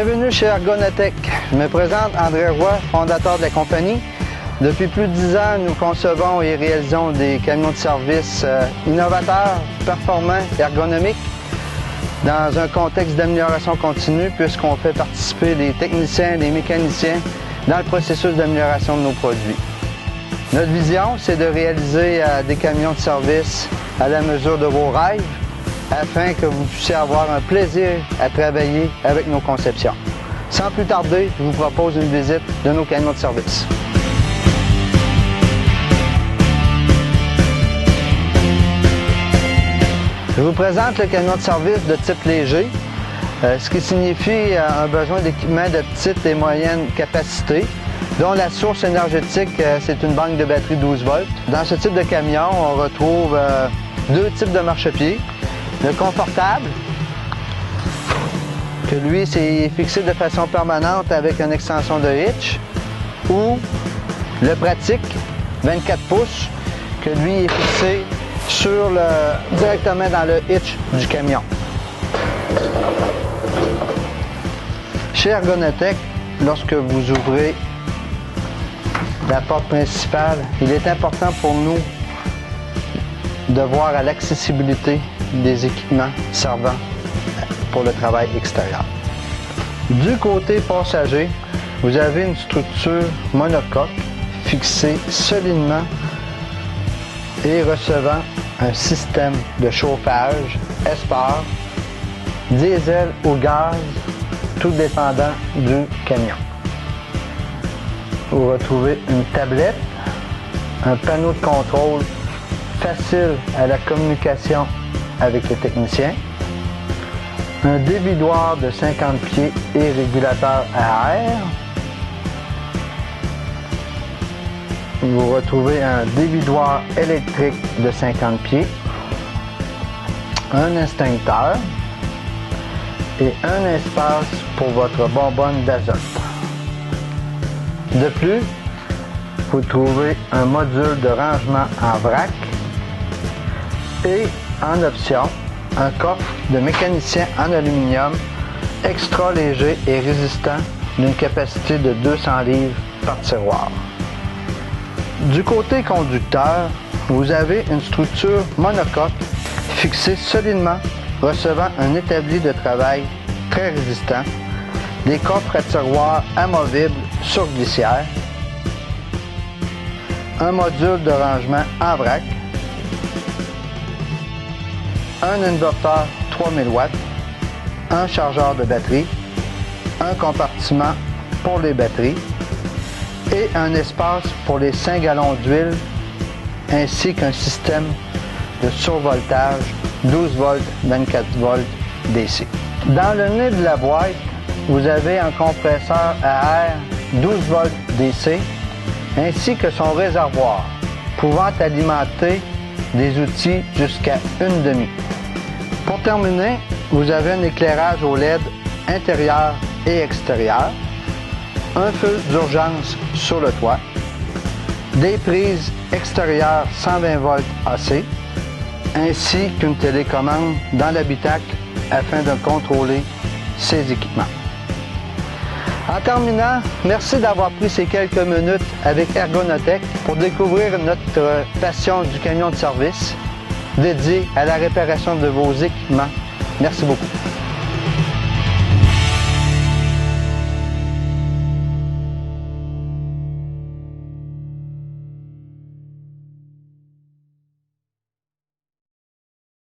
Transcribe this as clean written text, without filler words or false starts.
Bienvenue chez Ergonotech. Je me présente André Roy, fondateur de la compagnie. Depuis plus de 10 ans, nous concevons et réalisons des camions de service innovateurs, performants, ergonomiques, dans un contexte d'amélioration continue, puisqu'on fait participer les techniciens et les mécaniciens dans le processus d'amélioration de nos produits. Notre vision, c'est de réaliser des camions de service à la mesure de vos rêves, afin que vous puissiez avoir un plaisir à travailler avec nos conceptions. Sans plus tarder, je vous propose une visite de nos camions de service. Je vous présente le camion de service de type léger, ce qui signifie un besoin d'équipement de petite et moyenne capacité, dont la source énergétique, c'est une banque de batterie 12 volts. Dans ce type de camion, on retrouve deux types de marchepieds. Le confortable, que lui, c'est fixé de façon permanente avec une extension de hitch, ou le pratique, 24 pouces, que lui est fixé directement dans le hitch du camion. Chez Ergonotech, lorsque vous ouvrez la porte principale, il est important pour nous de voir à l'accessibilité des équipements servant pour le travail extérieur. Du côté passager, vous avez une structure monocoque fixée solidement et recevant un système de chauffage Espar, diesel ou gaz, tout dépendant du camion. Vous retrouvez une tablette, un panneau de contrôle facile à la communication avec le technicien, un dévidoir de 50 pieds et régulateur à air. Vous retrouvez un dévidoir électrique de 50 pieds, un extincteur et un espace pour votre bonbonne d'azote. De plus, vous trouvez un module de rangement en vrac et en option, un coffre de mécanicien en aluminium extra léger et résistant d'une capacité de 200 livres par tiroir. Du côté conducteur, vous avez une structure monocoque fixée solidement, recevant un établi de travail très résistant, des coffres à tiroirs amovibles sur glissière, un module de rangement en vrac, un inverteur 3000 watts, un chargeur de batterie, un compartiment pour les batteries et un espace pour les 5 gallons d'huile ainsi qu'un système de survoltage 12 volts 24 volts DC. Dans le nez de la boîte, vous avez un compresseur à air 12 volts DC ainsi que son réservoir pouvant alimenter des outils jusqu'à une demi. Pour terminer, vous avez un éclairage au LED intérieur et extérieur, un feu d'urgence sur le toit, des prises extérieures 120 volts AC, ainsi qu'une télécommande dans l'habitacle afin de contrôler ces équipements. En terminant, merci d'avoir pris ces quelques minutes avec Ergonotech pour découvrir notre passion du camion de service dédié à la réparation de vos équipements. Merci beaucoup.